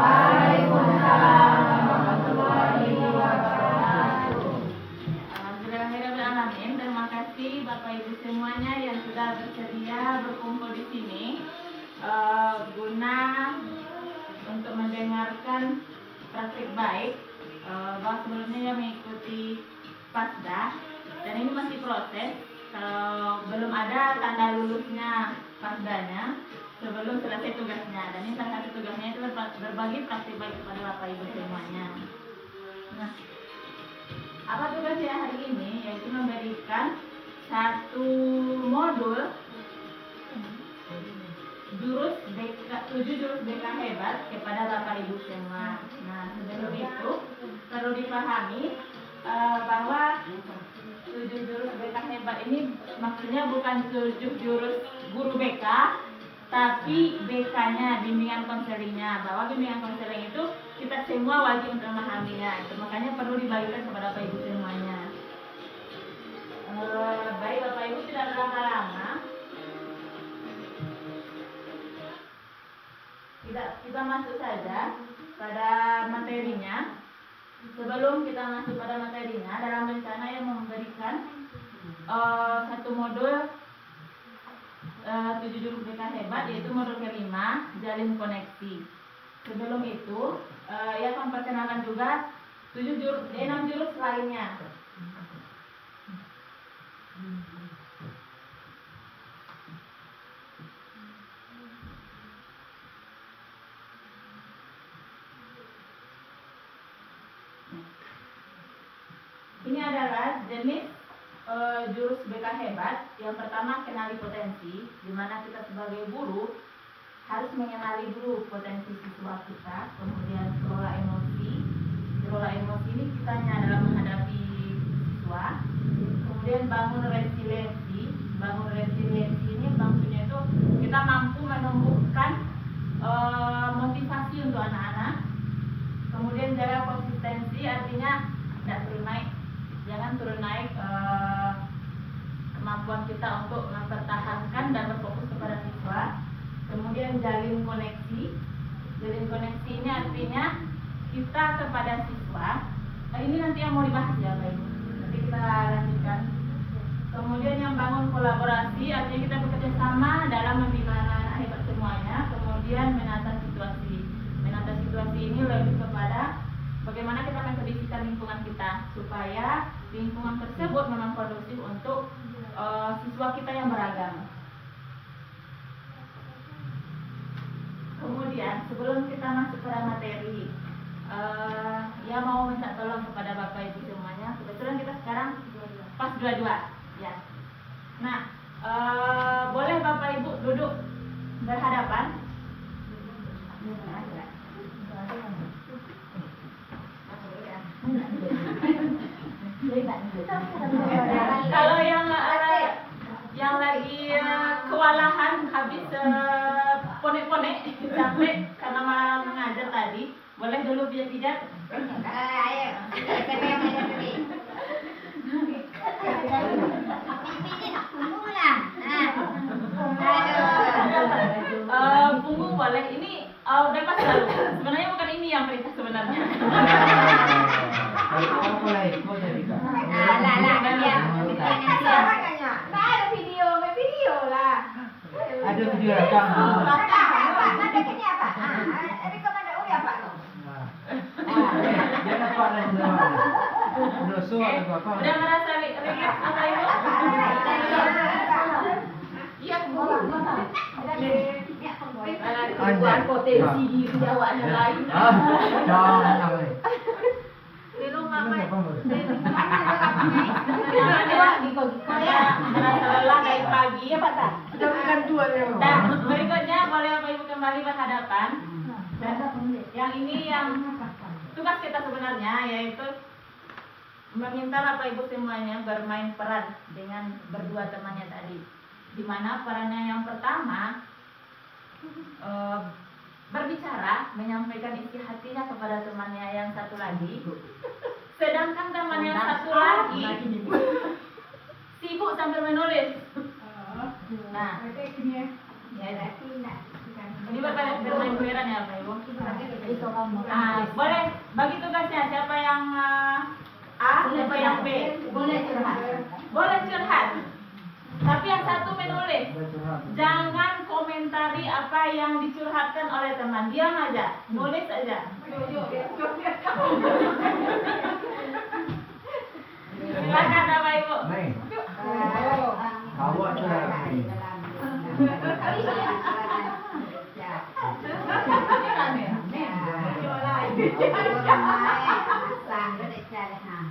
Waalaikumsalam warahmatullahi wabarakatuh. Alhamdulillahirrahmanirrahim. Terima kasih Bapak Ibu semuanya yang sudah bersedia berkumpul di sini guna untuk mendengarkan praktik baik. Bahwa sebelumnya yang mengikuti Pasda dan ini masih proses. Kalau belum ada tanda lulusnya Pasdanya sebelum selesai tugasnya, dan ini salah satu tugasnya itu berbagi praktik baik kepada Bapak Ibu semuanya. Nah, apa tugasnya hari ini? Yaitu memberikan satu modul 7 jurus BK hebat kepada Bapak Ibu semua. Nah, sebelum itu perlu dipahami bahwa 7 jurus BK hebat ini maksudnya bukan 7 jurus guru BK, tapi BK-nya, bimbingan konselingnya. Bahwa bimbingan konseling itu kita semua wajib untuk memahaminya. Itu makanya perlu dibagikan kepada Bapak Ibu semuanya. Baik Bapak Ibu, tidak berlama-lama. Kita masuk saja pada materinya. Sebelum kita masuk pada materinya, dalam rencana yang memberikan satu modul 7 jurus BK hebat, yaitu modul kelima, jalin koneksi. Sebelum itu, ia akan memperkenalkan juga 6 jurus lainnya. Ini adalah jenis jurus BK hebat. Yang pertama, kenali potensi, di mana kita sebagai guru harus mengenali dulu potensi siswa kita. Kemudian kelola emosi. Kelola emosi ini kitanya dalam menghadapi siswa. Kemudian bangun resiliensi. Bangun resiliensi ini maksudnya itu kita mampu menumbuhkan motivasi untuk anak-anak. Kemudian jaga konsistensi, artinya tidak turun naik. Jangan turun naik kemampuan kita untuk mempertahankan dan berfokus kepada siswa. Kemudian jalin koneksi. Jalin koneksi ini artinya kita kepada siswa. Ini nanti yang mau dibahas ya Bapak Ibu. Nanti kita lanjutkan. Kemudian yang bangun kolaborasi, artinya kita bekerja sama dalam membina anak-anak hebat semuanya. Kemudian menata situasi. Menata situasi ini lebih kepada bagaimana kita mengkondisikan lingkungan kita supaya lingkungan tersebut memang kondusif untuk siswa kita yang beragam. Kemudian sebelum kita masuk pada materi, ya mau minta tolong kepada Bapak Ibu semuanya. Kebetulan kita sekarang pas 22, ya. Nah, boleh Bapak Ibu duduk berhadapan. Kalau yang lagi kewalahan habis ponek-ponek capek karena malah mengajar tadi, boleh dulu pijat-pijat. Ayo, punggung boleh. Ini bebas selalu. Sebenarnya bukan ini yang perintah sebenarnya. ada video lah. Ada video rekam. Ada kini apa? Rekomendasi uli apa lo? Jangan apa lain doso atau apa? Udah merasa relax apa Ibu? Iya, Bukan potensi diri awaknya lain. Jangan. Di rumah Pak. Merasa lelah dari pagi ya Pak. Bukan dua ya. Nah, berikutnya boleh Bapak Ibu kembali berhadapan. Dan yang ini yang tugas kita sebenarnya yaitu meminta Bapak Ibu semuanya bermain peran dengan berdua temannya tadi. Di mana perannya yang pertama berbicara, menyampaikan isi hatinya kepada temannya yang satu lagi. Sedangkan teman yang satu lagi sibuk sambil menulis. Nah, ya, ini bermain peran ya Pak Ibu. Boleh bagi tugasnya siapa yang A, siapa yang B. Boleh curhat. Boleh curhat. Tapi yang satu menulis. Jangan komentari apa yang dicurhatkan oleh teman. Diam aja, nulis aja. Silakan Bapak Ibu. Nih, awak tu.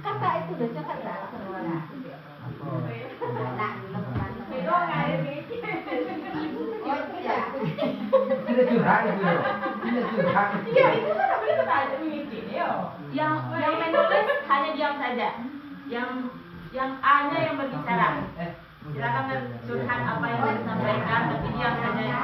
Kata itu udah cakap tak? Kita curhat itu. Kita curhat. Iya, itu kan namanya tanya mengicin yo. Yang menulis hanya diam saja. Yang A-nya yang berbicara. Silakan curhat apa yang mau disampaikan, tapi diam saja.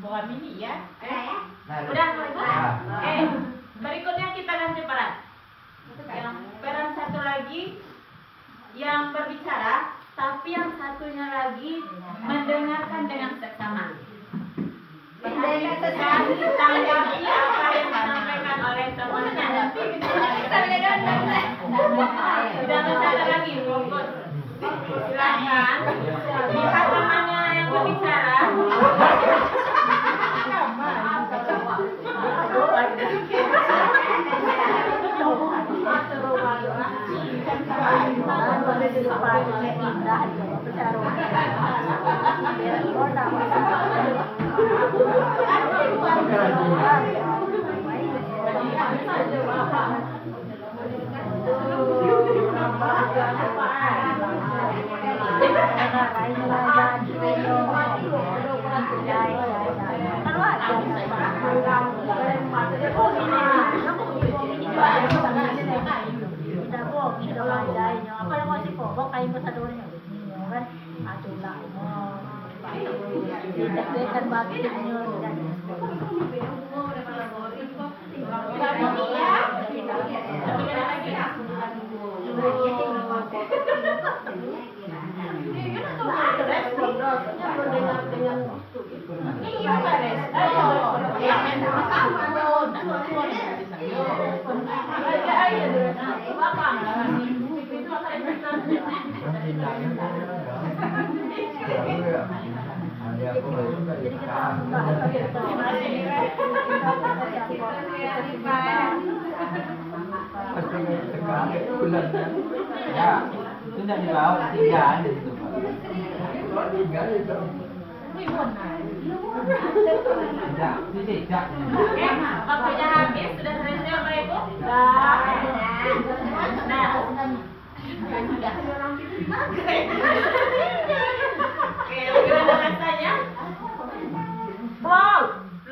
Bawa mini ya. Udah. Berikutnya kita ganti peran. Yang peran satu lagi yang berbicara, tapi yang satunya lagi mendengarkan dengan seksama. Tanggapi apa yang disampaikan oleh temannya. Tidak berbicara lagi, fokus. Silakan lihat temannya yang berbicara. Ya, sudah dibawa tiga ada di situ, Pak. Tidak, tidak. Oke, waktunya habis. Sudah selesai Bapak Ibu? Sudah. Nah, oke, bagaimana rasanya?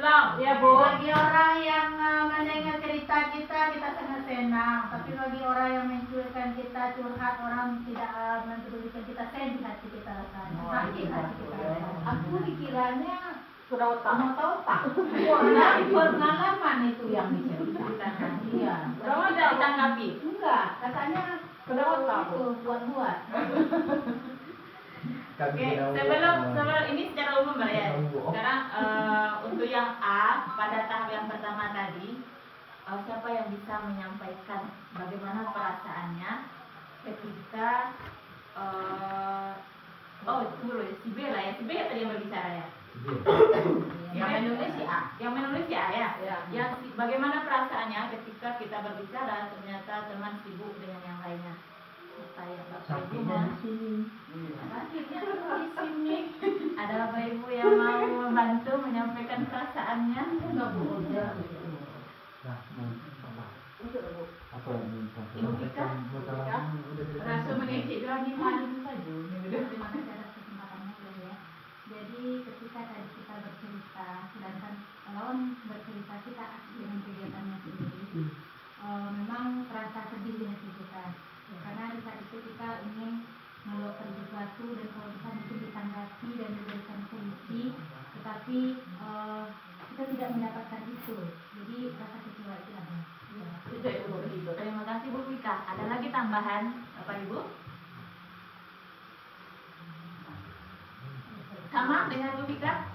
Belum. Ya Bu. Bagi orang yang mendengar cerita kita sangat senang. Tapi bagi orang yang mencurahkan kita, curhat, orang tidak mempedulikan kita, sedih hati kita rasanya. Sakit hati kita rasanya. Aku dikiranya Sudah otak. mau tahu tak? Wah, pengalaman itu yang diceritakan. Iya. Kamu tidak ditanggapi? Enggak, katanya Sudah otak. itu buat-buat. Oke, sebelum ini secara umum ya. Sekarang untuk yang A pada tahap yang pertama tadi, siapa yang bisa menyampaikan bagaimana perasaannya ketika dulu ya, si B lah ya, si B ya tadi yang berbicara ya. Yang menulis si A, ya. Bagaimana perasaannya ketika kita berbicara ternyata teman sibuk dengan yang lainnya. Saya Bapak Ibu sakitnya di sini. Ada Bapak Ibu yang mau membantu menyampaikan perasaannya? Enggak boleh. Apa yang minta? Ibu Pika, rasa mengecek lagi malu saja. Terima kasih atas kesempatannya ya. Jadi ketika tadi kita bercerita, sedangkan lawan bercerita kita asli dengan kegiatannya sendiri, memang terasa sedih di hati kita. Ya, karena di saat itu kita ingin melakukan sesuatu dan kalau bisa mungkin ditanggapi dan diberikan solusi, tetapi kita tidak mendapatkan itu. Jadi rasa kecewa itu ada. Itu Ibu begitu. Terima kasih Bu Pika. Ada lagi tambahan Bapak Ibu? Sama dengan Bu Pika?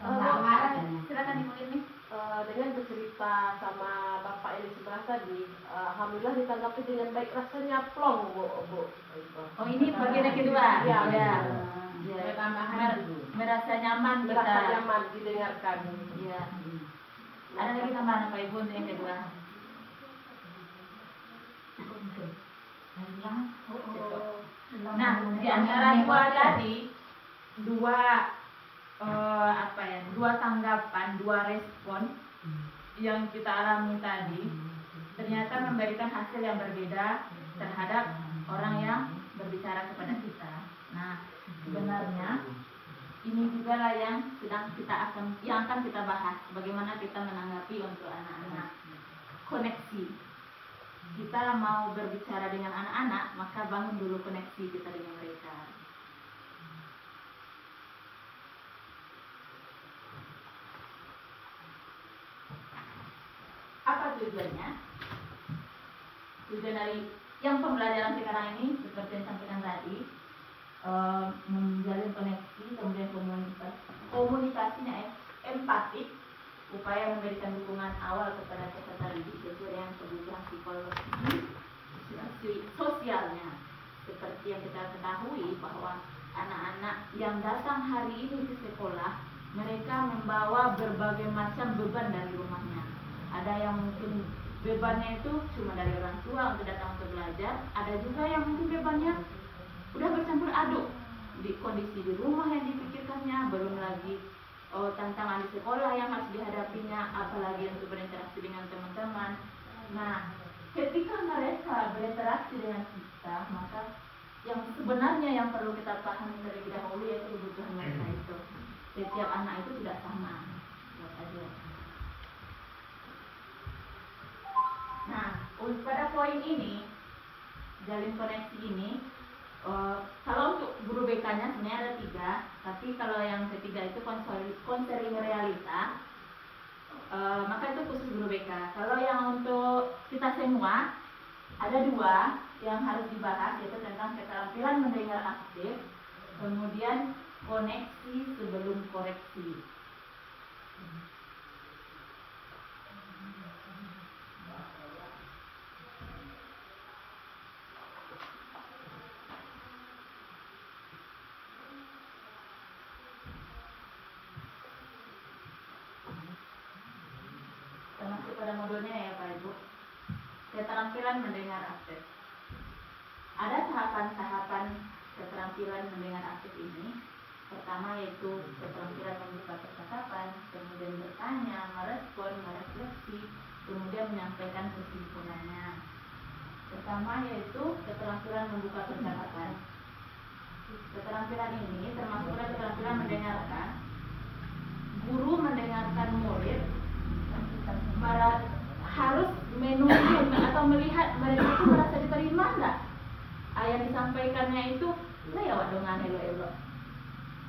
Silakan Ibu Irmi. Dengan bercerita sama Bapak ini sebelah tadi, alhamdulillah ditanggapi dengan baik, rasanya plong Bu. Oh ini bagian yang kedua. Iya, Ya. ya. Merasa nyaman kita. Merasa nyaman didengarkan. Iya. Ada lagi tambahan Pak Ibu untuk yang kedua? Nah, di antara dua tadi, dua tanggapan, dua respon yang kita alami tadi, ternyata memberikan hasil yang berbeda terhadap orang yang berbicara kepada kita. Nah, sebenarnya ini juga lah yang akan kita bahas, bagaimana kita menanggapi untuk anak-anak. Koneksi. Kita mau berbicara dengan anak-anak, maka bangun dulu koneksi kita dengan mereka. Apa tujuannya? Tujuan dari yang pembelajaran sekarang ini seperti yang sampaikan tadi, menjalin koneksi, kemudian komunikasinya empatik, upaya memberikan dukungan awal kepada peserta didik sesuai dengan kebutuhan psikologi sosialnya. Seperti yang kita ketahui bahwa anak-anak yang datang hari ini ke sekolah, mereka membawa berbagai macam beban dari rumahnya. Ada yang mungkin bebannya itu cuma dari orang tua untuk datang untuk belajar, ada juga yang mungkin bebannya udah bercampur aduk di kondisi di rumah yang dipikirkannya, belum lagi tantangan di sekolah yang harus dihadapinya, apalagi untuk berinteraksi dengan teman-teman. Nah, ketika mereka berinteraksi dengan kita, maka yang sebenarnya yang perlu kita pahami terlebih dahulu yaitu kebutuhan mereka itu. Setiap anak itu tidak sama. Nah, pada poin ini, jalin koneksi ini, kalau untuk guru BK-nya sebenarnya ada 3, tapi kalau yang ketiga itu konseling realita, maka itu khusus guru BK. Kalau yang untuk kita semua, ada 2 yang harus dibahas, yaitu tentang keterampilan mendengar aktif, kemudian koneksi sebelum koreksi. Termasuk pada modulnya ya Pak Ibu. Keterampilan mendengar aktif. Ada tahapan-tahapan keterampilan mendengar aktif ini. Pertama yaitu keterampilan membuka percakapan, kemudian bertanya, merespon, merefleksi, kemudian menyampaikan kesimpulannya. Pertama yaitu keterampilan membuka percakapan. Keterampilan ini termasuk pada keterampilan mendengarkan. Guru mendengarkan murid harus menunjuk atau melihat mereka itu merasa diterima enggak? Yang disampaikannya itu lewat dengan elo-elo.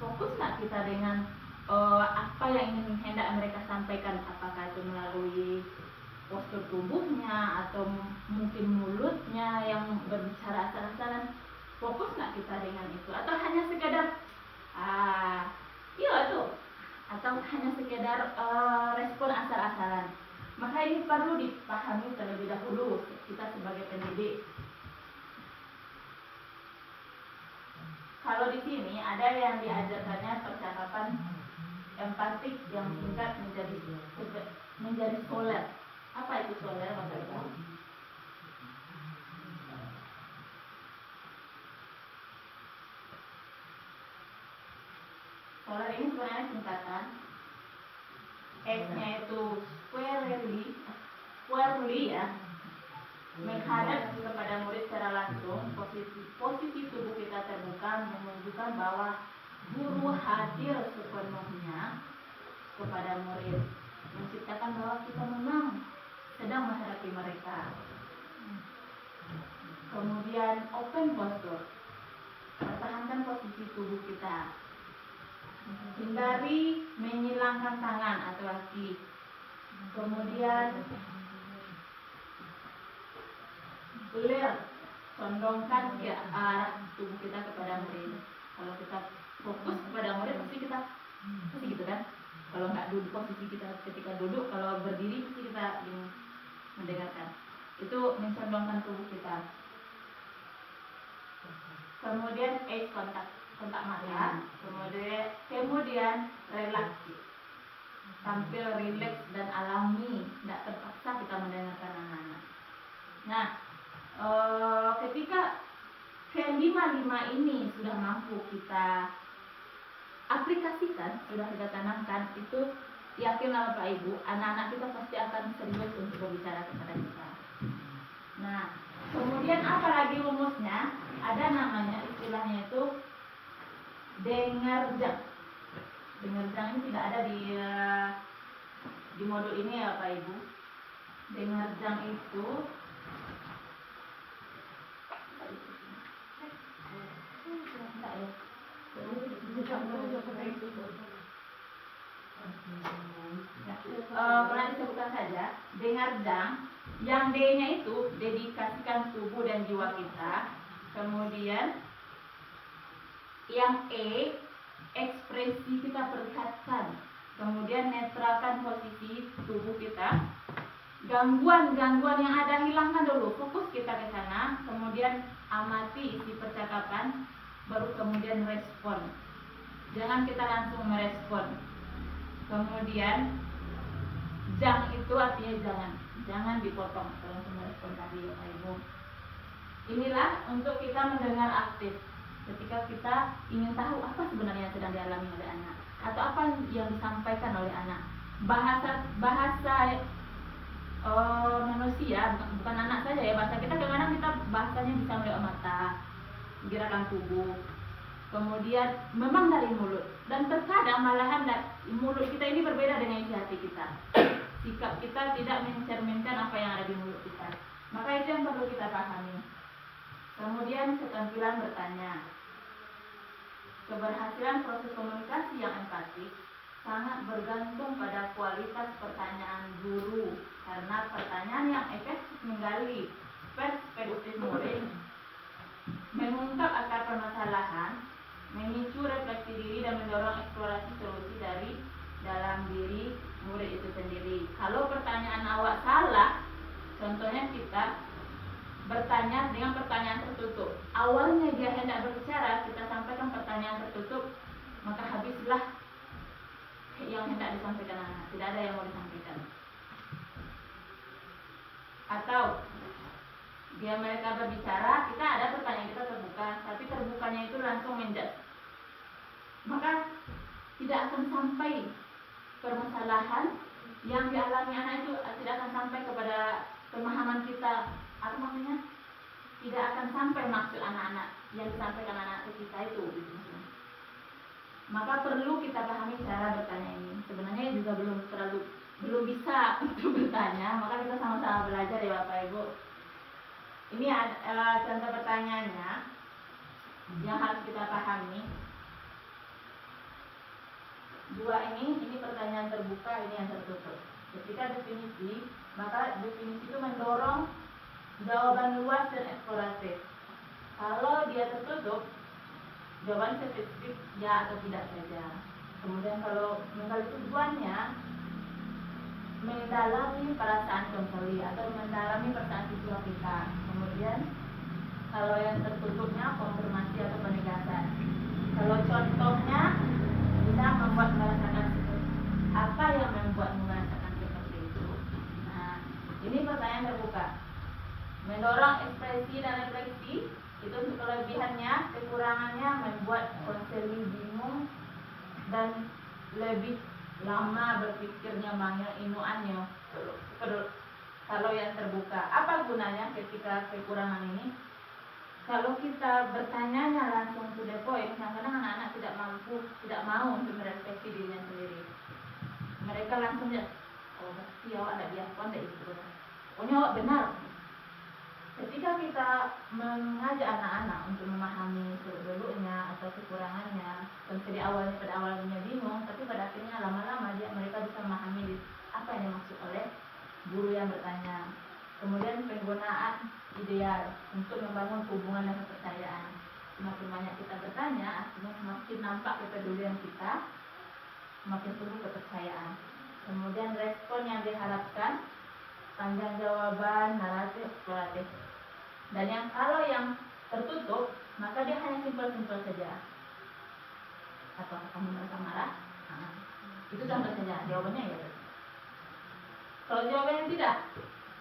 Fokus nggak kita dengan apa yang ingin hendak mereka sampaikan, apakah itu melalui postur tubuhnya atau mungkin mulutnya yang berbicara asal-asalan. Fokus nggak kita dengan itu, atau hanya sekedar iya tuh, atau hanya sekedar respon asal-asalan. Maka ini perlu dipahami terlebih dahulu kita sebagai pendidik. Kalau di sini ada yang diajarkannya percakapan empatik yang singkat menjadi soler. Apa itu soler, Bapak Ibu? Soler ini sebenarnya singkatan. S-nya itu squarely ya. menghadap kepada murid secara langsung, posisi tubuh kita terbuka menunjukkan bahwa guru hadir sepenuhnya kepada murid, menciptakan bahwa kita memang sedang menghadapi mereka. Kemudian open posture, pertahankan posisi tubuh kita, hindari menyilangkan tangan atau kaki. Kemudian condongkan ke arah tubuh kita kepada murid. Kalau kita fokus kepada murid pasti gitu kan. Kalau nggak duduk, posisi kita ketika duduk, kalau berdiri pasti kita mendengarkan. Itu mencondongkan tubuh kita. Kemudian kontak mata. Kemudian relaksi. Tampil rileks dan alami, tidak terpaksa kita mendengarkan anak-anak. Nah, ketika kelima ini sudah mampu kita aplikasikan, sudah kita tanamkan, itu yakinlah Bapak Ibu, anak-anak kita pasti akan serius untuk berbicara kepada kita. Nah, kemudian apa lagi rumusnya? Ada namanya, istilahnya itu dengarjang. Dengarjang ini tidak ada di modul ini ya Bapak Ibu. Dengarjang itu pernah disebutkan saja, dengarjang. Yang D-nya itu dedikasikan tubuh dan jiwa kita. Kemudian yang E, ekspresi kita perlihatkan. Kemudian netralkan posisi tubuh kita. Gangguan-gangguan yang ada hilangkan dulu, fokus kita ke sana. Kemudian amati isi percakapan, baru kemudian respon. Jangan kita langsung merespon. Kemudian jang itu artinya jangan dipotong kalau langsung merespon tadi ya Pak Ibu. Inilah untuk kita mendengar aktif. Ketika kita ingin tahu apa sebenarnya yang sedang dialami oleh anak, atau apa yang disampaikan oleh anak. Bahasa manusia, bukan anak saja ya, bahasa kita kadang-kadang kita bahasanya bisa melalui mata, gerakan tubuh, kemudian memang dari mulut, dan terkadang malahan mulut kita ini berbeda dengan isi hati kita. Sikap kita tidak mencerminkan apa yang ada di mulut kita, maka itu yang perlu kita pahami. Kemudian keterampilan bertanya. Keberhasilan proses komunikasi yang empatik sangat bergantung pada kualitas pertanyaan guru, karena pertanyaan yang efektif menggali perspektif murid, mengungkap akar permasalahan, memicu refleksi diri dan mendorong eksplorasi solusi dari dalam diri murid itu sendiri. Kalau pertanyaan awak salah, contohnya kita bertanya dengan pertanyaan tertutup. Awalnya dia hendak berbicara, kita sampaikan pertanyaan tertutup, maka habislah yang hendak disampaikan anak. Tidak ada yang mau disampaikan. Atau mereka berbicara, kita ada pertanyaan kita terbuka, tapi terbukanya itu langsung menjudge. Maka tidak akan sampai permasalahan yang dialami anak itu, tidak akan sampai kepada pemahaman kita. Apa maksudnya? Tidak akan sampai maksud anak-anak yang disampaikan anak kita itu. Maka perlu kita pahami cara bertanya ini. Sebenarnya juga belum bisa untuk bertanya, maka kita sama-sama belajar ya Bapak Ibu. Ini contoh pertanyaannya yang harus kita pahami. Dua ini pertanyaan terbuka, ini yang tertutup. Ketika definisi, maka definisi itu mendorong jawaban luas dan eksploratif. Kalau dia tertutup, jawaban spesifik ya atau tidak saja. Kemudian kalau menggali tujuannya, mendalami perasaan kembali atau mendalami perasaan siswa kita. Kemudian kalau yang tertutupnya konfirmasi atau penegasan. Kalau contohnya bisa membuat merasakan apa yang membuat merasakan seperti itu. Nah, ini pertanyaan terbuka. Mendorong ekspresi dan refleksi, itu untuk kelebihannya, kekurangannya membuat konseli bingung dan lebih lama berpikirnya, manggil inuannya. kalau yang terbuka. Apa gunanya ketika kekurangan ini? Kalau kita bertanya langsung to the point, kadang-kadang anak-anak tidak mampu, tidak mau untuk merefleksi dirinya sendiri. Mereka langsung ya, oh berarti awak ada biakuan ada itu. Pokoknya awak benar. Ketika kita mengajak anak-anak untuk memahami seluk-beluknya atau kekurangannya, tentu pada awalnya bingung, tapi pada akhirnya lama-lama mereka bisa memahami apa yang dimaksud oleh guru yang bertanya. Kemudian penggunaan ideal untuk membangun hubungan dan kepercayaan. Semakin banyak kita bertanya, artinya semakin nampak kepedulian kita, semakin tumbuh kepercayaan. Kemudian respon yang diharapkan, panjang jawaban, naratif, eksploratif. Dan yang kalau yang tertutup, maka dia hanya simpel-simpel saja. Apakah kamu merasa marah? Nah, itu contoh saja, jawabannya ya. Kalau jawabannya tidak,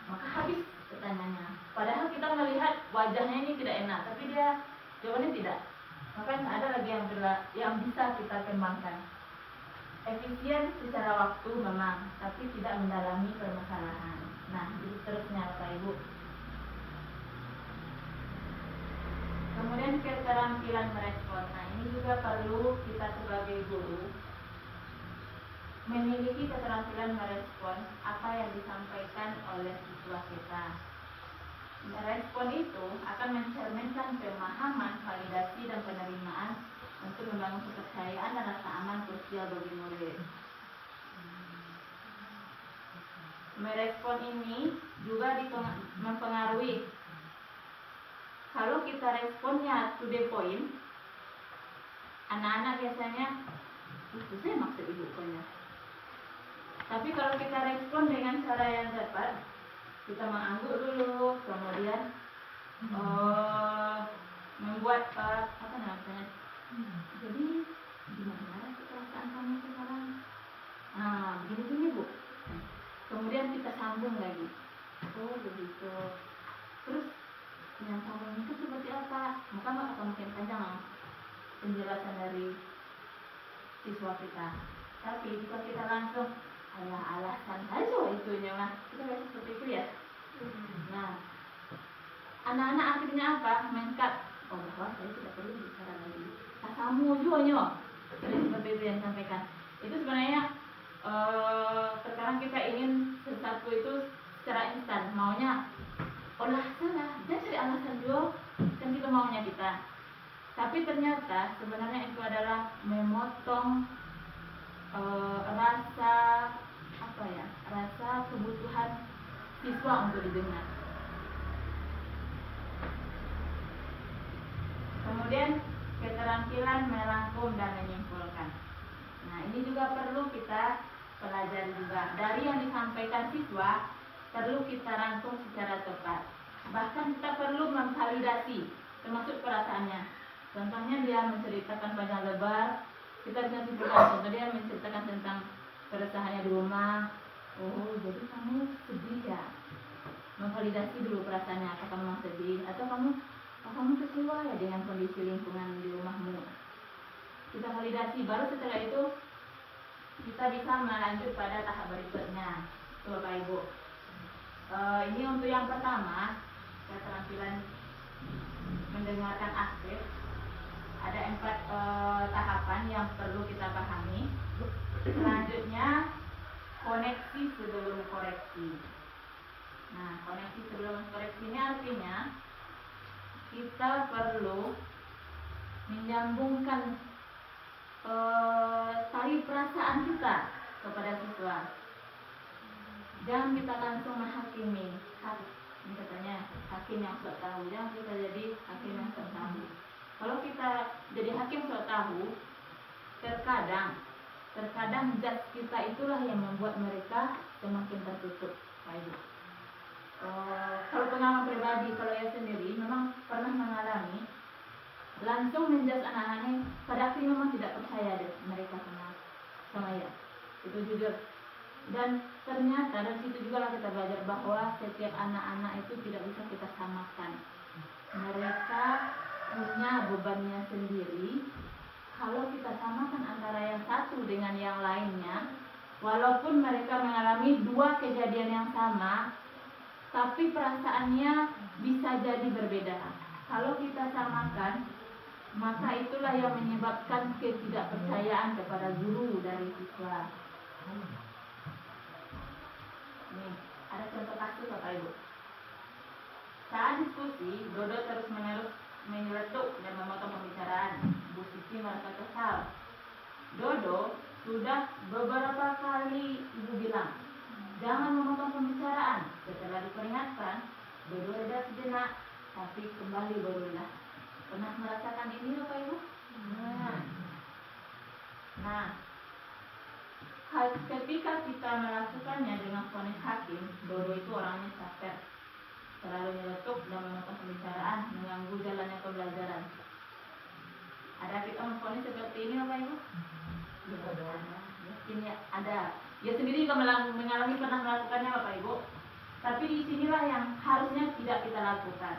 maka habis pertanyaannya. Padahal kita melihat wajahnya ini tidak enak, tapi dia jawabannya tidak. Maka ada lagi yang bisa kita kembangkan. Efisien secara waktu memang, tapi tidak mendalami permasalahan. Nah, itu terusnya Bapak Ibu. Kemudian keterampilan merespon. Nah, ini juga perlu kita sebagai guru memiliki keterampilan merespon apa yang disampaikan oleh siswa kita. Merespon itu akan mencerminkan pemahaman, validasi, dan penerimaan untuk membangun kepercayaan dan rasa aman sosial bagi murid. Merespon ini juga mempengaruhi. Kalau kita responnya to the point, anak-anak biasanya itu saya maksud ibu punya. Tapi kalau kita respon dengan cara yang tepat, kita mengangguk dulu, kemudian membuat apa namanya? Jadi gimana sih perasaan kamu sekarang? Nah, begini Bu. Kemudian kita sambung lagi. Oh begitu. Terus yang kamu itu seperti apa? Maka akan makin panjang penjelasan dari siswa kita. Tapi jika kita langsung alasan aja itunya lah, kita biasa seperti itu ya. Nah, anak-anak akhirnya apa? Mengkat. Oh bahwa saya tidak perlu bicara lagi. Kamu juga nyoh. Jadi seperti itu yang disampaikan. Itu sebenarnya sekarang kita ingin sesuatu itu secara instan, maunya olah sana, dia cari alasan dulu, kan kita maunya kita. Tapi ternyata sebenarnya itu adalah memotong rasa kebutuhan siswa untuk didengar. Kemudian keterampilan merangkum dan menyimpulkan. Nah, ini juga perlu kita pelajari juga. Dari yang disampaikan siswa perlu kita rangkum secara tepat. Bahkan kita perlu memvalidasi termasuk perasaannya. Contohnya dia menceritakan panjang lebar, kita bisa simpulkan. Contoh dia menceritakan tentang keresahannya di rumah. Oh, jadi kamu sedih ya? Memvalidasi dulu perasaannya. Apakah kamu memang sedih atau kamu kecewa ya dengan kondisi lingkungan di rumahmu? Kita validasi. Baru setelah itu kita bisa melanjut pada tahap berikutnya. Tuh Bapak Ibu. Ini untuk yang pertama, keterampilan mendengarkan aktif. Ada 4 tahapan yang perlu kita pahami. Selanjutnya, koneksi sebelum koreksi. Nah, koneksi sebelum koreksi ini artinya kita perlu menyambungkan tali perasaan kita kepada siswa. Jangan kita langsung menghakimi. Ini katanya hakim yang sok tahu. Jangan kita jadi hakim yang sok tahu. Kalau kita jadi hakim sok tahu, terkadang judge kita itulah yang membuat mereka semakin tertutup. Baik. Kalau pengalaman pribadi, kalau saya sendiri memang pernah mengalami langsung menjudge anak-anaknya, pada akhirnya memang tidak percaya deh mereka sama ya. Itu jujur. Dan ternyata dari situ juga lah kita belajar bahwa setiap anak-anak itu tidak bisa kita samakan. Mereka punya bebannya sendiri. Kalau kita samakan antara yang satu dengan yang lainnya, walaupun mereka mengalami 2 kejadian yang sama, tapi perasaannya bisa jadi berbeda. Kalau kita samakan, maka itulah yang menyebabkan ketidakpercayaan kepada guru dari siswa. Nih, ada contoh kasus Bapak Ibu. Saat diskusi, Dodo terus-menerus menyeletuk dan memotong pembicaraan. Bu Siti merasa kesal. Dodo, sudah beberapa kali Ibu bilang, jangan memotong pembicaraan. Setelah diperingatkan, Dodo reda sejenak, tapi kembali berulah. Pernah merasakan ini Bapak Ibu? Nah, ketika kita melakukannya dengan vonis hakim, Dodo itu orangnya caper, selalu nyeletuk dan memotong pembicaraan, mengganggu jalannya pembelajaran. Ada kita memvonis seperti ini Bapak Ibu? Ini ada. Dia sendiri juga mengalami pernah melakukannya Bapak Ibu. Tapi disinilah yang harusnya tidak kita lakukan.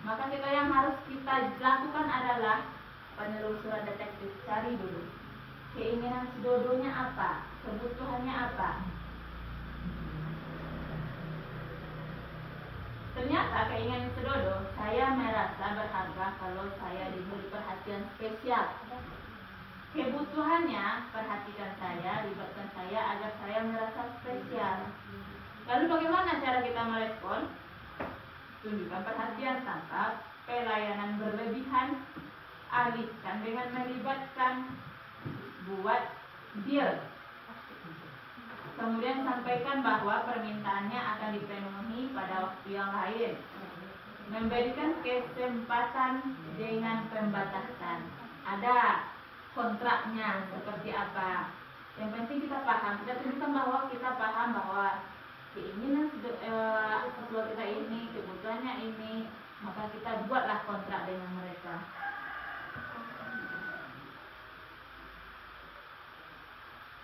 Maka kita yang harus kita lakukan adalah penelusuran detektif. Cari dulu keinginan si Dodonya apa, kebutuhannya apa. Ternyata keinginan si Dodo, saya merasa berharga kalau saya diberi perhatian spesial. Kebutuhannya, perhatikan saya, libatkan saya agar saya merasa spesial. Lalu bagaimana cara kita merespon? Tunjukkan perhatian tanpa pelayanan berlebihan, alihkan dengan melibatkan, buat deal. Kemudian sampaikan bahwa permintaannya akan dipenuhi pada waktu yang lain. Memberikan kesempatan dengan pembatasan. Ada kontraknya seperti apa. Yang penting kita paham. Kita tunjukkan bahwa kita paham bahwa keinginan siswa kita ini, kebutuhannya ini, maka kita buatlah kontrak dengan mereka.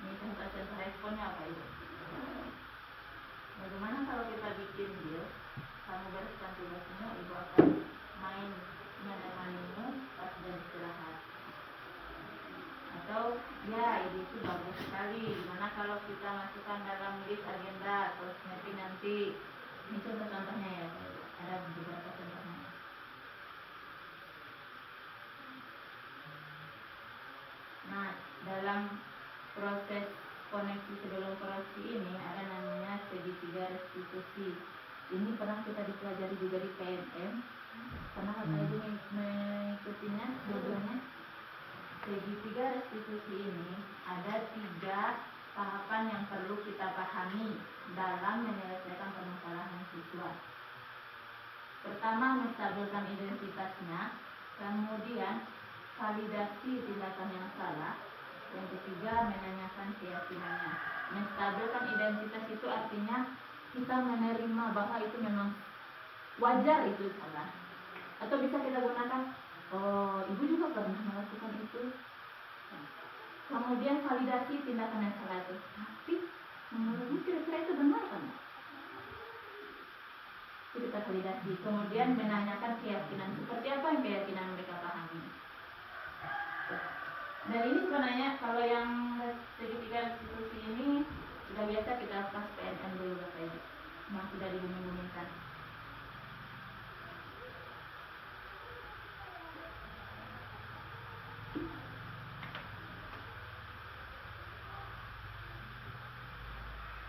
Ini contoh responnya apa Ibu? Bagaimana kalau kita bikin deal, kamu bereskan tugasmu, Ibu akan main menemanimu pas jam istirahat. Atau ya ide itu bagus sekali. Gimana kalau kita masukkan dalam list agenda terus nanti. Ini contoh-contohnya ya. Ada beberapa contohnya. Nah, dalam proses koneksi sebelum koreksi ini ada namanya segitiga restitusi. Ini pernah kita dipelajari juga di PNM. Pernah Bapak Ibu mengikutinya dua-duanya? Segitiga restitusi ini ada 3 tahapan yang perlu kita pahami dalam menyelesaikan permasalahan siswa. Pertama, menstabilkan identitasnya, kemudian validasi tindakan yang salah, yang ketiga menanyakan keyakinannya. Menstabilkan identitas itu artinya kita menerima bahwa itu memang wajar itu salah. Atau bisa kita gunakan, oh ibu juga pernah melakukan itu. Kemudian validasi tindakan yang salah itu. Tapi menurutmu kira-kira itu benar kan? Itu kita validasi. Kemudian menanyakan keyakinan. Seperti apa yang keyakinan mereka pahami. Dan ini sebenarnya kalau yang segitiga restitusi ini sudah biasa kita pas PNM dulu Bapak Ibu. Memang sudah dibooming-boomingkan.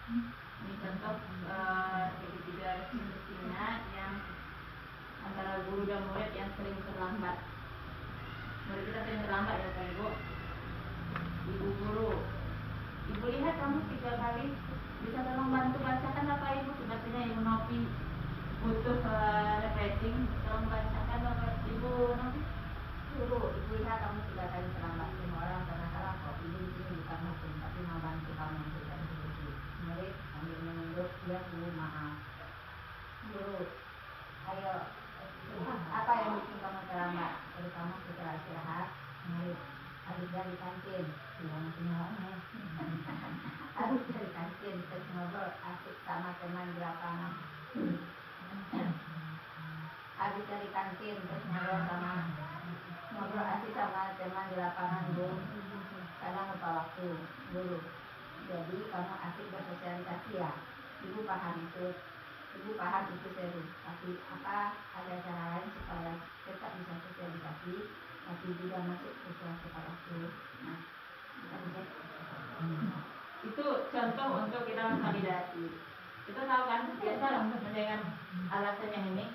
Ini contoh segitiga restitusinya yang antara guru dan murid yang sering terlambat. Murid kita sering terlambat ya Bapak Ibu. Ibu guru, Ibu lihat kamu 3 kali, bisa tolong bantu bacakan Bapak Ibu. Sepertinya Ibu Novi butuh refreshing, tolong bacakan Bapak Ibu Novi. Ibu lihat kamu 3 kali terlambat. Semua orang pernah salah kok. Ibu di sini bukan hukum, tapi mau bantu kamu memberikan solusi. Murid sambil menunduk, ya Bu, maaf. Guru, ayo, apa yang bikin kamu terlambat? Terutama setelah istirahat, murid. Habis dari kantin, bilang semuanya. Habis dari kantin, terus ngobrol asik sama teman di lapangan. Habis dari kantin, terus ngobrol asik sama teman di lapangan, Bu. Kadang lupa waktu, guru. Jadi kamu asik bersosialisasi ya. ibu paham itu seru, tapi apa ada cara lain supaya tetap bisa sosialisasi tapi juga masuk ke sekolah itu. Nah, kita bisa Itu contoh untuk kita memvalidasi. Kita tahu kan biasa mendengar alasan yang ini,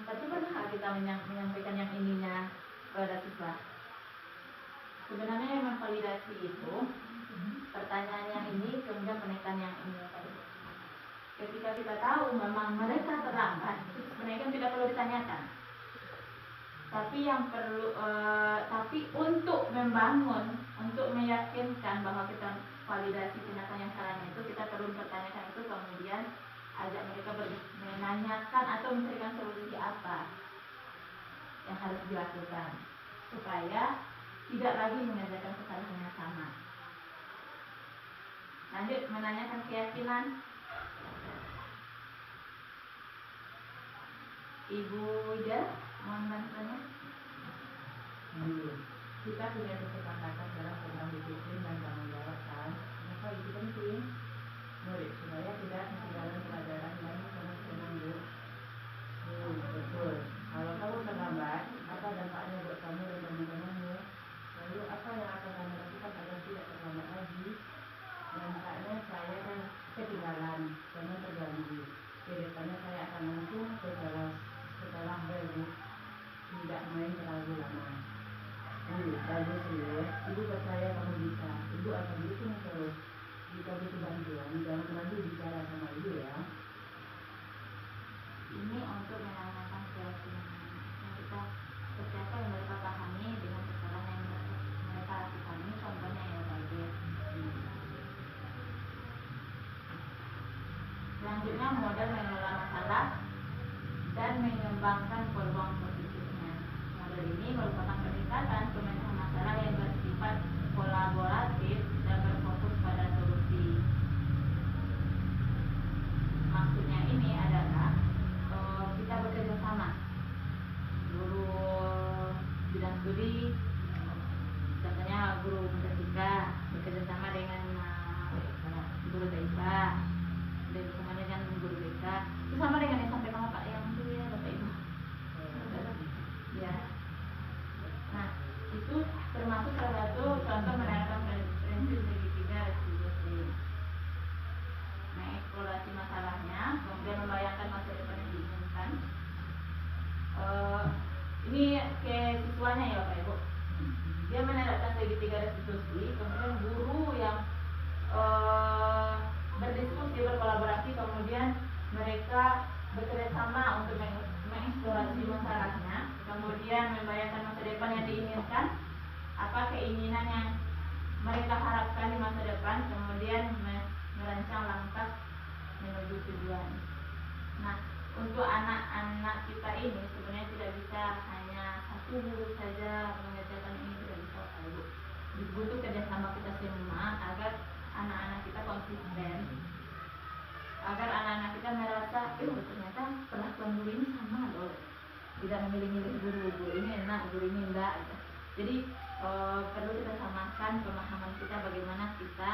tapi pernah nggak kita menyampaikan yang ininya kepada siswa? Sebenarnya yang memvalidasi itu pertanyaan yang ini kemudian menekan yang ini. Ketika kita tahu memang mereka terlambat, mereka tidak perlu ditanyakan. Tapi yang perlu, tapi untuk membangun, untuk meyakinkan bahwa kita validasi tindakan yang salahnya itu, kita perlu mempertanyakan itu, kemudian ajak mereka menanyakan atau memberikan solusi apa yang harus dilakukan supaya tidak lagi mengerjakan kesalahan yang sama. Lanjut menanyakan keyakinan. Ibu Ida, mohon bantuannya. Kita punya kesepakatan dalam program disiplin dan tanggung jawab kan. Kenapa itu penting? Murid supaya tidak ketinggalan pelajaran dan sangat menanggung. Betul. Kalau kamu terlambat, apa dampaknya buat kamu dan teman-temanmu? Lalu apa yang akan kamu lakukan agar tidak terlambat lagi? Dampaknya saya kan ketinggalan, jangan terganggu. Kedepannya saya akan langsung setelah berbuk, tidak main terlalu lama. Bagus ya. Ibu percaya kamu bisa. Ibu akan dukung terus. Jika butuh bantuan, jangan ragu bicara sama ibu ya. Ini untuk menanyakan keyakinan yang kita seperti apa yang mereka pahami dengan kesalahan yang mereka lakukan. Ini contohnya ya baik. Selanjutnya model mengelola masalah dan mengembangkan peluang positifnya. Model ini merupakan peningkatan pemecahan masalah yang bersifat kolaboratif dan berfokus pada solusi. Maksudnya ini adalah kita bekerja sama, guru bidang studi, contohnya guru matematika bekerja sama dengan guru BK, dan bersama dengan guru BK, itu sama dengan yang sampai sama Pak yang dulu ya Bapak Ibu. Ya. Nah, itu termasuk salah satu contoh menerapkan prinsip segitiga retribusi. Mengeksplorasi masalahnya, kemudian membayangkan masa depan yang diinginkan. Ini ke siswanya ya Bapak Ibu. Dia menerapkan segitiga restitusi, kemudian guru yang berdiskusi, berkolaborasi, kemudian mereka bekerja sama untuk mengeksplorasi masalahnya, kemudian membayangkan masa depan yang diinginkan, apa keinginan yang mereka harapkan di masa depan, kemudian merancang langkah menuju tujuan. Nah, untuk anak-anak kita ini sebenarnya tidak bisa hanya satu guru saja mengerjakan ini, tidak bisa Pak Ibu. Butuh kerjasama kita semua agar anak-anak kita konsisten, agar anak-anak kita merasa, ternyata perlakuan guru ini sama loh, tidak memilih-milih guru ini enak, guru ini enggak. Jadi perlu kita samakan pemahaman kita bagaimana kita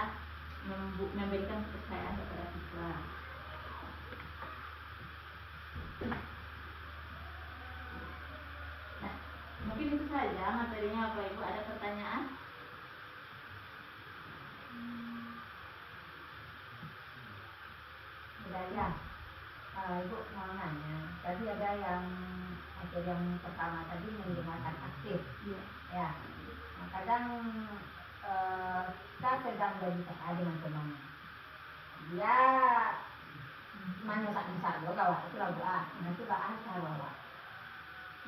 memberikan kepercayaan kepada siswa. Nah, mungkin itu saja materinya Bapak Ibu. Ada pertanyaan? budaya. Ibu mau nanya, tadi ada yang pertama tadi menggunakan aktif. Iya. Ya. Nah, kadang kita sedang berbicara dengan teman. Dia manusia lo gawat itu lagu nanti bahasa bawa.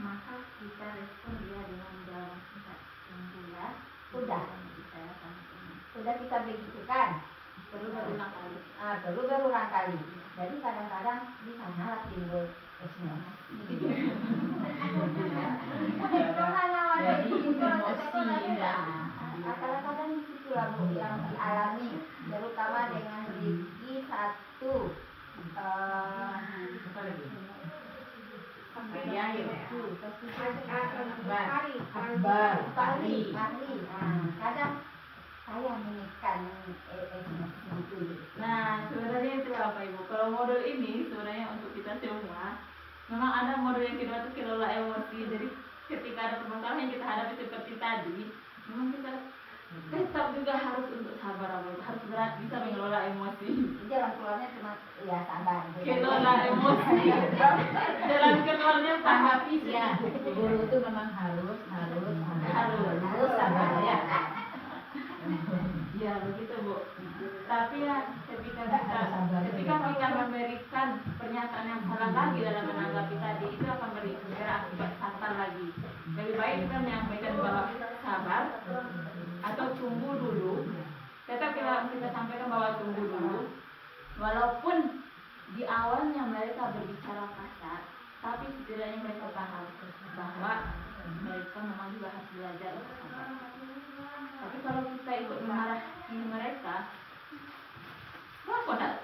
Maka kita respon dia dengan jawaban singkat yang jelas. Udah. Bicara sama teman. Sudah kita begitukan. Perlu berulang kali. Perlu berulang kali. Jadi kadang-kadang di sana timbul esnya. Jadi emosi ya. Kadang-kadang di situ lah Bu yang dialami, terutama dengan Rifki satu. Kadang saya menekan itu. Nah, sebenarnya itu apa Ibu? Kalau modul ini sebenarnya untuk kita semua, memang ada modul yang kedua itu kelola emosi. Jadi ketika ada permasalahan yang kita hadapi seperti tadi, memang kita tetap juga harus untuk sabar, harus berat bisa mengelola emosi. Jalan keluarnya cuma ya sabar. Kelola emosi. Jalan keluarnya tanggapi sih. Ya, guru itu memang harus sabar ya. Ya begitu Bu. Tapi ya ketika kita memberikan pernyataan yang salah lagi dalam menanggapi tadi, itu akan berakibat fatal lagi. Lebih baik kita menyampaikan bahwa sabar atau tunggu dulu. Tetap kita sampaikan bahwa tunggu dulu. Walaupun di awalnya mereka berbicara kasar, tapi setidaknya mereka paham bahwa mereka memang juga harus belajar untuk sabar. Tapi kalau kita ikut memarahi mereka, kok tak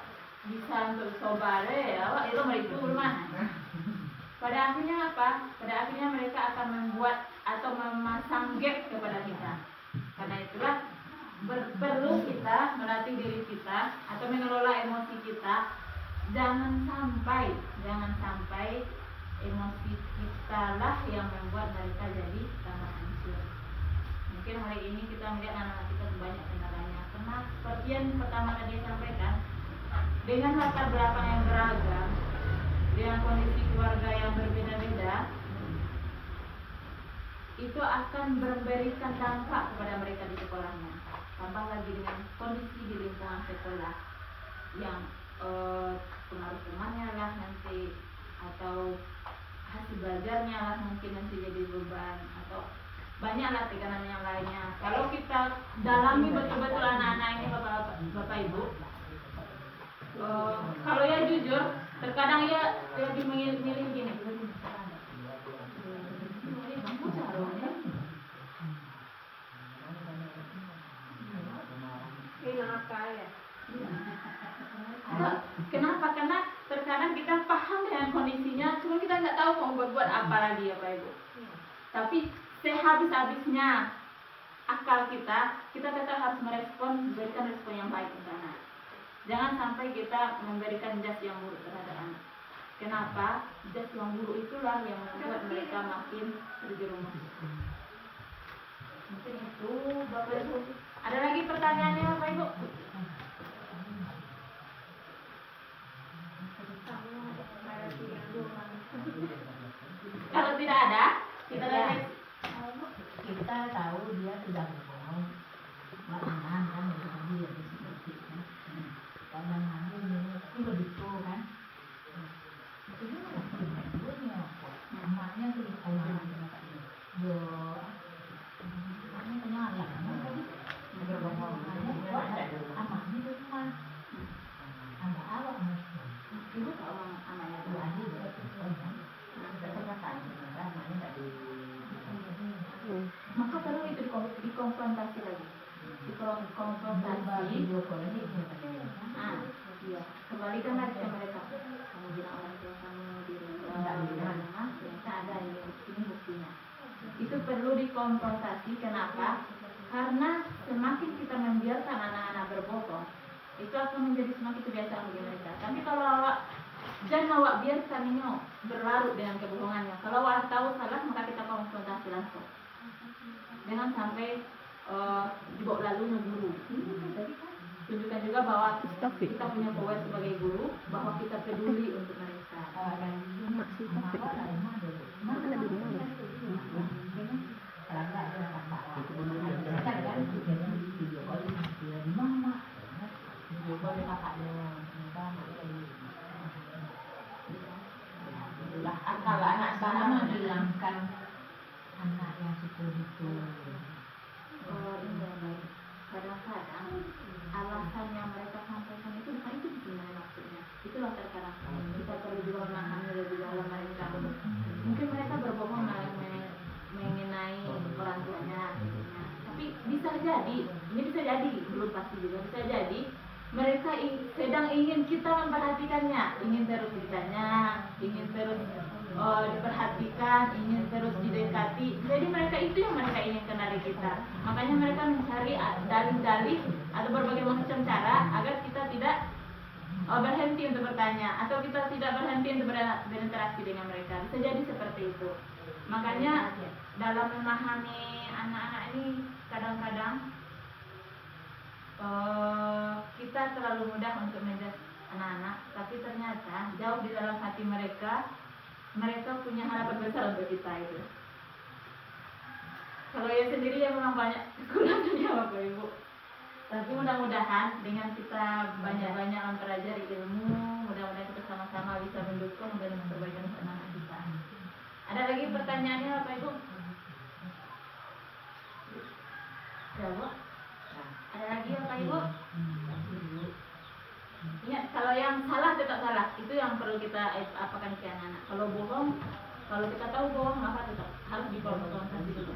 bisa untuk sobare ya, awak itu mereka rumah. Pada akhirnya apa? Pada akhirnya mereka akan membuat atau memasang gap kepada kita. Karena itulah perlu kita melatih diri kita atau mengelola emosi kita. Jangan sampai emosi kita lah yang membuat mereka jadi tambah hancur. Mungkin hari ini kita melihat anak-anak kita banyak kendalanya. Karena seperti yang pertama tadi saya sampaikan, dengan latar belakang yang beragam, dengan kondisi keluarga yang berbeda-beda, itu akan memberikan dampak kepada mereka di sekolahnya. Tambah lagi dengan kondisi di lingkungan sekolah yang pengaruh temannya lah nanti, atau hasil belajarnya lah mungkin nanti jadi beban, atau banyaklah tekanan yang lainnya. Kalau kita dalami betul-betul anak-anak ini Bapak Ibu, kalau ya jujur, terkadang ya lebih milih gini. Kenapa? Karena terkadang kita paham dengan kondisinya, cuma kita nggak tahu mau buat apa lagi ya Pak Ibu. Tapi sehabis-habisnya akal kita tetap harus memberikan respon yang baik ke anak. Jangan sampai kita memberikan jas yang buruk terhadap anak. Kenapa? Jas yang buruk itulah yang membuat mereka makin terjerumus. Mungkin itu Bapak Ibu. Ada lagi pertanyaannya Bapak Ibu? Kalau tidak ada, kita lanjut. Kita tahu dia tidak berbohong. Maknanya kan dia seperti itu. Karena itu begitu kan. Itu juga namanya tuh ditanya yo ini kenyala berbohong aman itu cuma ada awak itu kalau amannya tuh aja maka perlu itu dikonfrontasi lagi, dikonfrontasi. Iya, kembalikan lagi ke mereka. Kamu bilang orang tua kamu di rumah, ternyata ada ini buktinya. Itu perlu dikonfrontasi. Kenapa? Karena semakin kita membiarkan anak-anak berbohong, itu akan menjadi semakin kebiasaan bagi mereka. Tapi kalau jangan biarkan ini berlarut dengan kebohongannya. Kalau awak tahu salah, maka kita konfrontasi langsung. Jangan sampai dibawa lalu guru. Tunjukkan juga bahwa kita punya power sebagai guru, bahwa kita peduli untuk mereka. Kalau anak sana menghilangkan anak yang seperti itu. Kadang-kadang alasan yang mereka sampaikan itu bukan itu sebenarnya maksudnya. Itulah terkadang kita perlu juga memahami lebih dalam mereka. Mungkin mereka berbohong mengenai orang tuanya, tapi bisa jadi, ini bisa jadi, belum pasti juga bisa jadi mereka sedang ingin kita memperhatikannya, ingin terus ditanya, ingin terus diperhatikan, ingin terus didekati. Jadi mereka itu yang mereka inginkan dari kita. Makanya mereka mencari dalih-dalih atau berbagai macam cara agar kita tidak berhenti untuk bertanya atau kita tidak berhenti untuk berinteraksi dengan mereka. Bisa jadi seperti itu. Makanya dalam memahami anak-anak ini kadang-kadang kita terlalu mudah untuk menjudge anak-anak, tapi ternyata jauh di dalam hati mereka punya harapan besar untuk kita itu. Kalau ya sendiri ya memang banyak kekurangannya Bapak Ibu. Tapi mudah-mudahan dengan kita banyak-banyak mempelajari ilmu, mudah-mudahan kita sama-sama bisa mendukung dan memperbaiki anak-anak kita. Ada lagi pertanyaannya Bapak Ibu? Jawab. Ada lagi Bapak Ibu? Ingat, kalau yang salah tetap salah. Itu yang perlu kita apakan ke anak-anak. Kalau bohong, kalau kita tahu bohong, maka tetap harus dikonfrontasi dulu.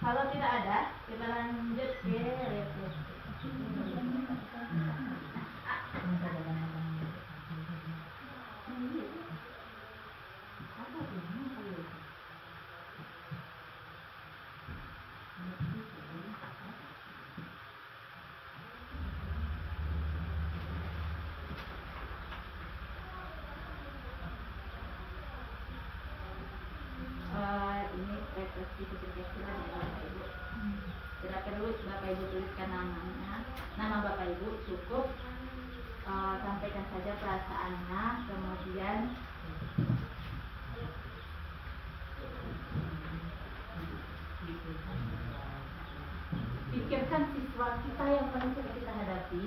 Kalau tidak ada, kita lanjut ke refleksi. Ini refleksi kecil-kecilan ya Bapak Ibu. Tidak perlu Bapak Ibu tuliskan nama Bapak Ibu, cukup sampaikan saja perasaannya, kemudian pikirkan siswa kita yang paling sering kita hadapi,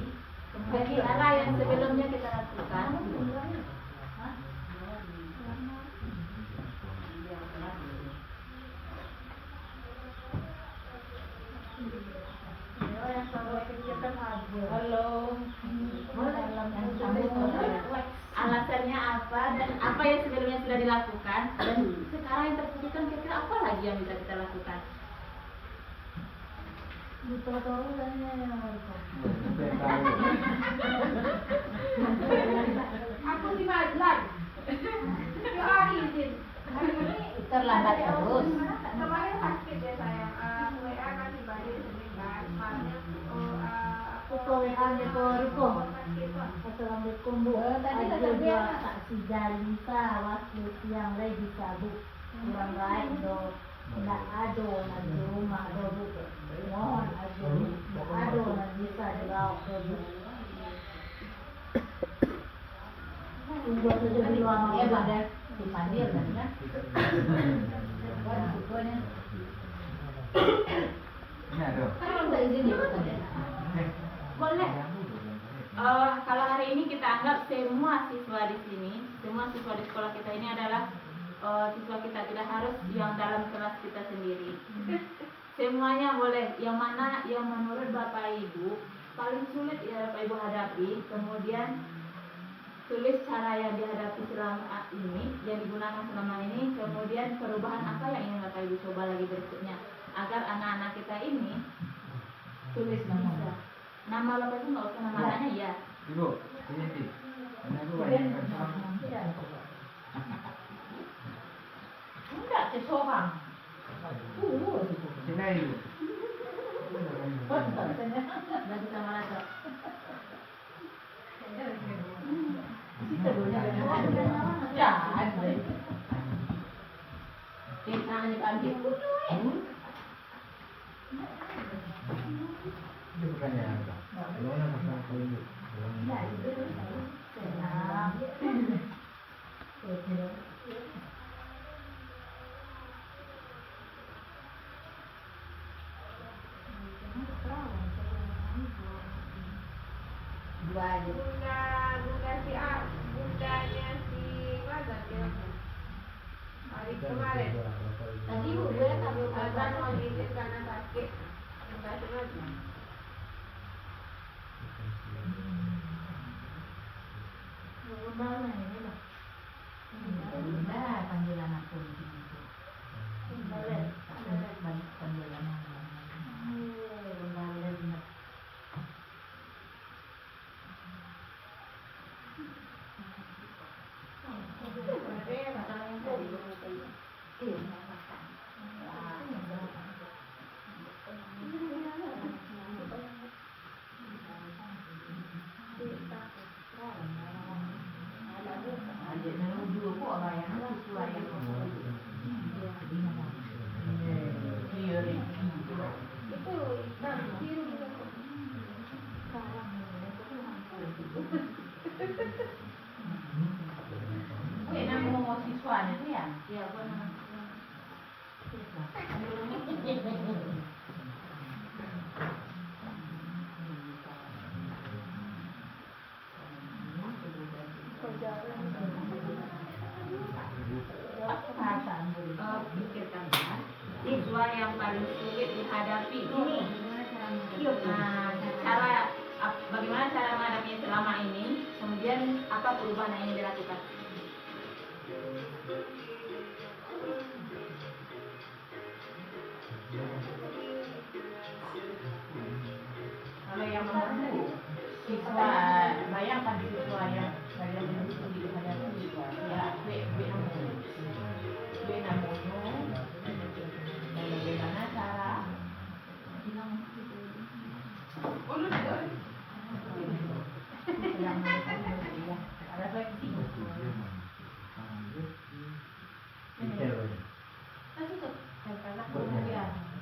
kemudian cara yang sebelumnya kita lakukan. Halo. Alasannya apa dan apa yang sebelumnya sudah dilakukan dan sekarang yang terbutuhkan kira-kira apa lagi yang bisa kita lakukan? Aku di Madlan. Ya hari ini. Hari ini terlambat terus. Kemarin sakit ya sayang. WA kasih balik sebentar. Aku WA-nya ke Riko. Assalamualaikum Bu. Tadi tak si Jalisa waktu siang lagi bisa Bu. Kurang baik do. Tidak ada di rumah do Bu. Mohon aja. Tidak ada bisa dibawa ke Bu. Tunggu saja di luar ya Bang. Dipanggil kan ya. Kan minta izin ya katanya. Boleh. Kalau hari ini kita anggap semua siswa di sini, semua siswa di sekolah kita ini adalah siswa kita, tidak harus yang dalam kelas kita sendiri. Semuanya boleh. Yang mana yang menurut Bapak Ibu paling sulit ya Bapak Ibu hadapi, kemudian tulis cara yang dihadapi selama ini, yang digunakan selama ini, kemudian perubahan apa yang ingin Bapak Ibu coba lagi berikutnya, agar anak-anak kita ini tulis bisa. Nama Bapak Ibu nggak usah nama anaknya ya. Ibu, ini sih. Ini aku bayangkan sama. Enggak, seseorang. Sini Ibu. Dan kita malah Cok. Ya, ada. Kita hanya ambil Itu pertanyaan apa? Gimana pasang kulit? bundanya si mana dia? Hari kemarin. Tadi Bu, gue ambil azan mau izin karena sakit. Enggak sengaja. Mana ini lah? Udah panggilan aku di sini. Boleh. Banyak panggilan aku. Iya. Aja nang dua kok orang yang sesuai yang iya Gue nama siswanya tuh ya? Iya, gua nama. Pikirkan ya, siswa yang paling sulit dihadapi ini. Nah, bagaimana cara menghadapinya selama ini, kemudian apa perubahan yang ingin dilakukan? Kalau yang menurutku siswa, bayangkan siswa yang paling sulit dihadapi ya bagaimana cara refleksi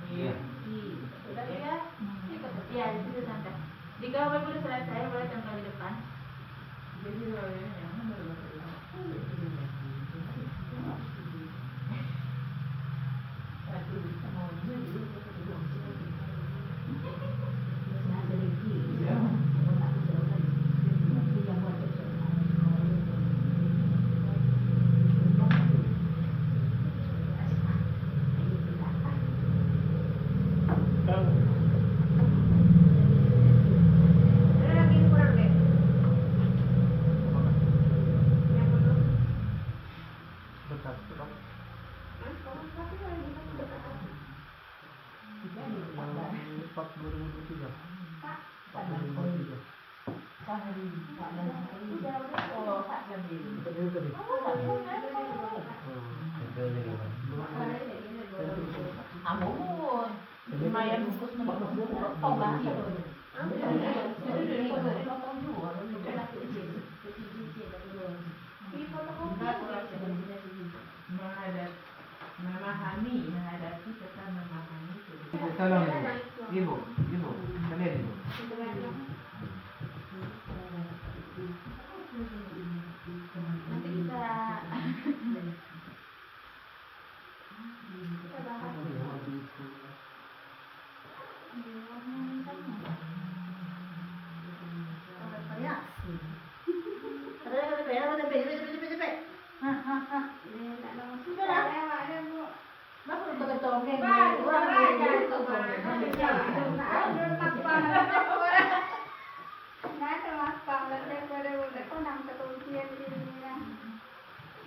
Iya. Sudah ya? Ya, di situ sampai. Jika Bapak sudah selesai, boleh tempel di depan. Amun, lumayan bungkus tobat menghadapi serta memahami. Tolong ibu, kalian ibu. Nanti kita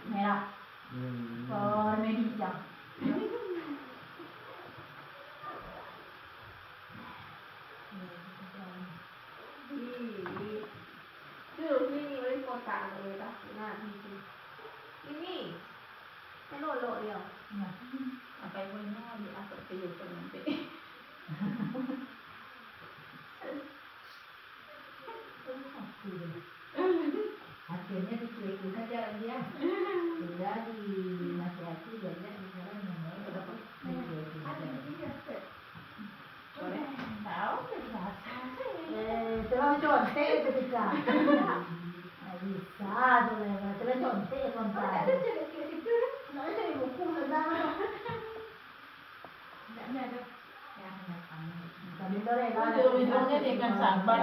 merah. Media. Lolo dia. apa yang mau diatur ke YouTube nanti. Akhirnya dicuekin aja dia. Sudah dinasihati banyak misalnya namanya berapa? Boleh tahu Terlalu contek ketika. Bisa tuh lewat. Terlalu contek kontak. Ada nggak ada buku tentang. Nggak ada. Ya, Kami boleh lah. Ujung-ujungnya dengan sabar.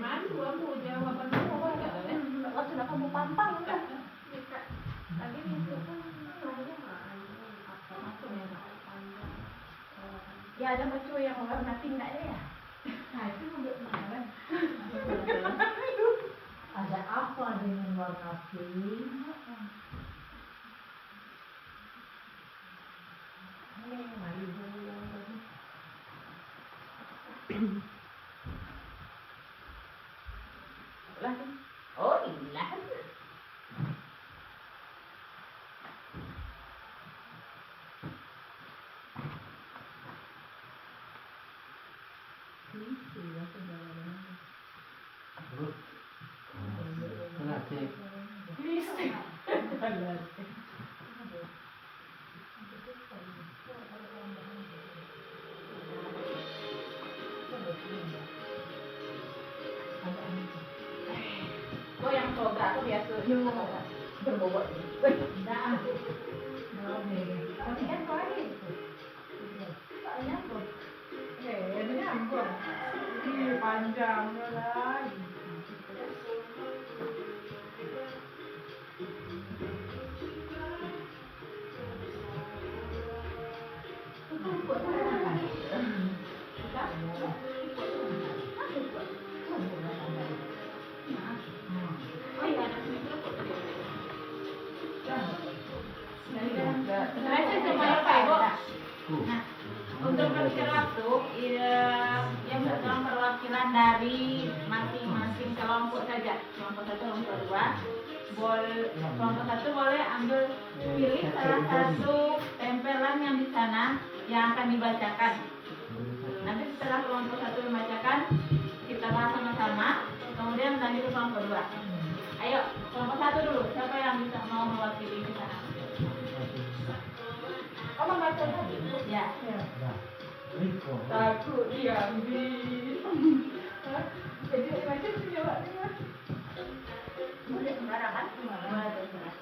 Malu aku jawaban semua enggak ada. Sudah kamu pampang kan? Tadi itu kan Ya ada baju yang warna pink nggak ada ya? Nah itu untuk mana? bawa kaki. Lah. Oh, ilah. Terus. Kena cek. Oh, yang soda tuh biasa berbobot. Dah. Tapi kan kau ada itu. Tak nyambut. Ini nyambung. Ih, panjang lah. Oh iya, ada mikro kok tadi. Saya semuanya Pak Ibu. Nah, untuk berpikir waktu, yang dalam perwakilan dari masing-masing kelompok saja. Kelompok satu, kelompok dua. Kelompok satu boleh ambil pilih salah satu tempelan yang di sana yang akan dibacakan. Nanti setelah kelompok satu membacakan, kita bahas sama-sama. Kemudian lanjut ke kelompok dua. Ayo, kelompok satu dulu. Siapa yang bisa mau mewakili di sana? Kau membaca tadi? Ya. Riko. Takut diambil. Jadi macam tu jawabnya. Boleh sembarangan? Boleh terserah.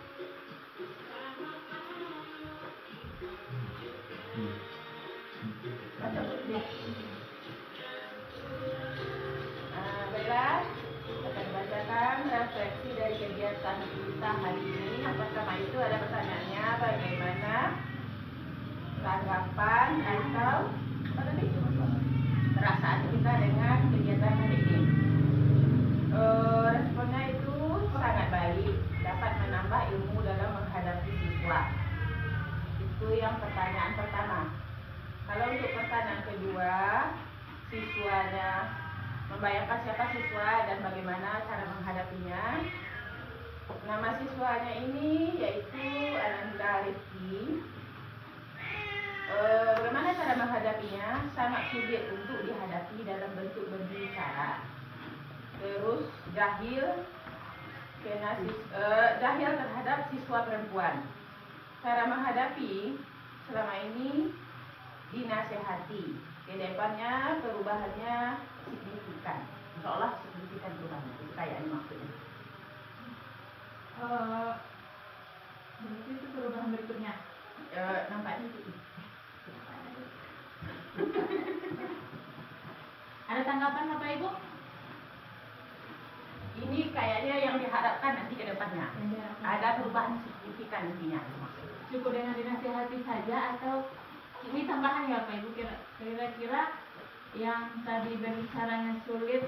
Baiklah, akan bacakan refleksi dari kegiatan kita hari ini. Yang pertama itu ada pertanyaannya, bagaimana tanggapan atau apa tadi? Perasaan kita dengan kegiatan hari ini. Responnya itu sangat baik, dapat menambah ilmu dalam menghadapi siswa. Itu yang pertanyaan pertama. Kalau untuk pertanyaan kedua, siswanya membayangkan siapa siswa dan bagaimana cara menghadapinya. Nama siswanya ini yaitu Ananda Rifki. Bagaimana cara menghadapinya? Sangat sulit untuk dihadapi dalam bentuk berbicara. Terus jahil terhadap siswa perempuan. Cara menghadapi selama ini dinasehati. Kedepannya perubahannya signifikan. Seolah signifikan perubahan. Itu kayak ini maksudnya. Berarti itu perubahan berikutnya. Nampaknya itu. Ada tanggapan Bapak Ibu? Ini kayaknya yang diharapkan nanti ke depannya. Ada perubahan signifikan nantinya. Cukup dengan dinasihati saja atau ini tambahan ya Bapak Ibu, kira-kira yang tadi berbicaranya sulit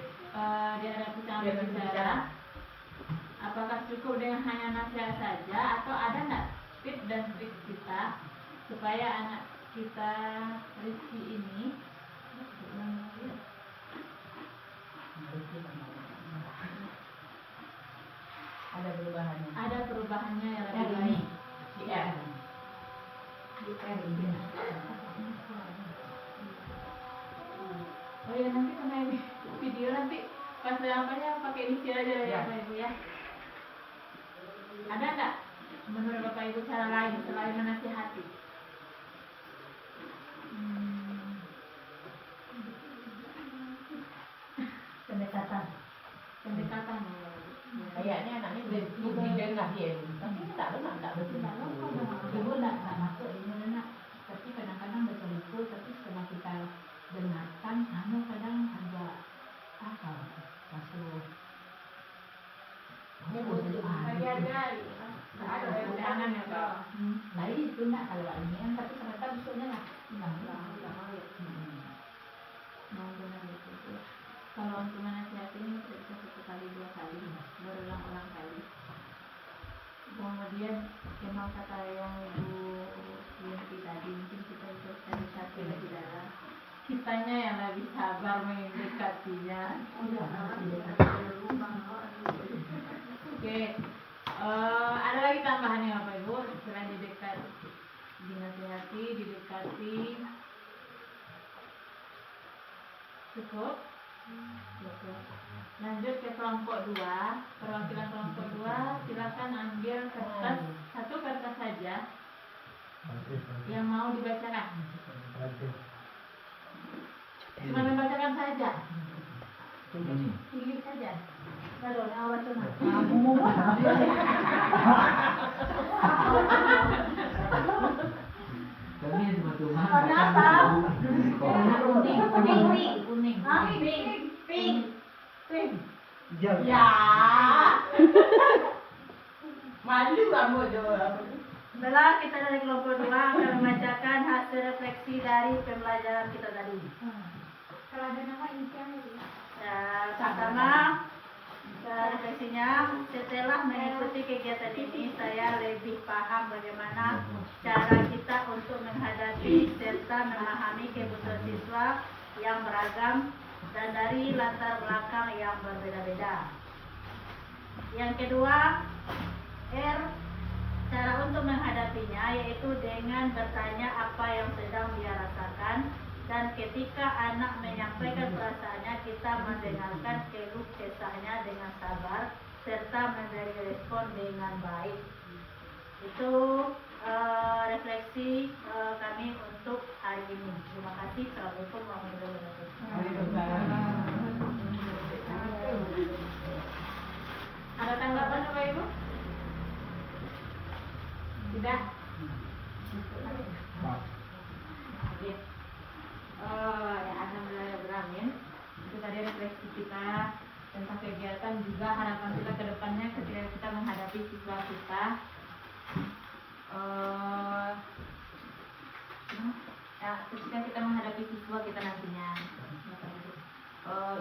dihadapi sama berbicara, apakah cukup dengan hanya nasihat saja atau ada nggak tips dan trik kita supaya anak kita Rizky ini Ada perubahannya yang lebih Yang baik. ini. Iya. Oh ya, nanti kena video nanti pas apanya pakai inisial aja ya Bapak Ibu ya. Ada nggak menurut Bapak Ibu cara lain selain menasihati? Pendekatan. Pendekatan. Kayaknya anaknya udah dengar dia. Tapi tak benar, tak betul. Ibu nggak masuk ini nak. Tapi kadang-kadang betul-betul, tapi setelah kita dengarkan, kadang agak apa masuk. Hargai. Ada tangan ya Pak. Nah itu nak kalau ini kan, tapi ternyata besoknya lah. Mau benar itu. Kalau untuk menasihati ini bisa 1 kali 2 kali, berulang-ulang kali. Kemudian memang kata yang Ibu Yenti tadi, mungkin kita itu cari satu lagi dalam kitanya yang lebih sabar mendekatinya. Oke, ada lagi tambahannya Bapak Ibu selain didekat, dinasihati, didekati, cukup? Cukup. Lanjut ke kelompok 2, perwakilan kelompok 2, silakan ambil kertas, satu kertas saja yang mau dibacakan. Cuma membacakan saja, pilih saja. Kalau awal tu nak. Kami cuma tuhan. Warna apa? Kuning. Pink. Ya. Malu kamu jawab. Baiklah, kita dari kelompok 2 akan membacakan hasil refleksi dari pembelajaran kita tadi. Kalau ada nama inisialnya Bu. Pertama, refleksinya, setelah mengikuti kegiatan ini, saya lebih paham bagaimana cara kita untuk menghadapi serta memahami kebutuhan siswa yang beragam dan dari latar belakang yang berbeda-beda. Yang kedua, R, cara untuk menghadapinya yaitu dengan bertanya apa yang sedang dia rasakan, dan ketika anak menyampaikan perasaannya, kita mendengarkan keluh kesahnya dengan sabar serta memberi respon dengan baik. Itu refleksi kami untuk hari ini. Terima kasih. Assalamualaikum warahmatullahi wabarakatuh. Ada tanggapan Bapak Ibu? Tidak? Oke. Ya, alhamdulillah. Itu tadi refleksi kita tentang kegiatan, juga harapan kita ke depannya ketika kita menghadapi siswa kita. Ketika kita menghadapi siswa kita nantinya.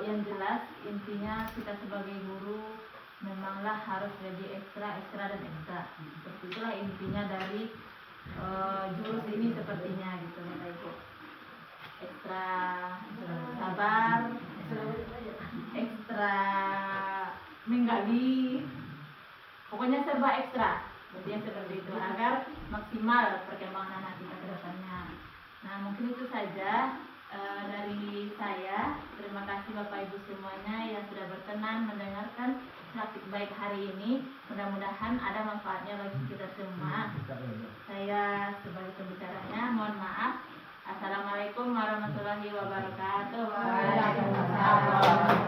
Yang jelas intinya kita sebagai guru memanglah harus lebih ekstra dan ekstra. Seperti itulah intinya dari jurus ini sepertinya gitu Bapak Ibu. Ekstra sabar, ekstra menggali, pokoknya serba ekstra. Berarti seperti itu agar maksimal perkembangan anak kita ke depannya. Nah, mungkin itu saja dari saya. Terima kasih Bapak Ibu semuanya yang sudah berkenan mendengarkan praktik baik hari ini. Mudah-mudahan ada manfaatnya bagi kita semua. Saya sebagai pembicaranya mohon maaf. Assalamualaikum warahmatullahi wabarakatuh. Waalaikumsalam.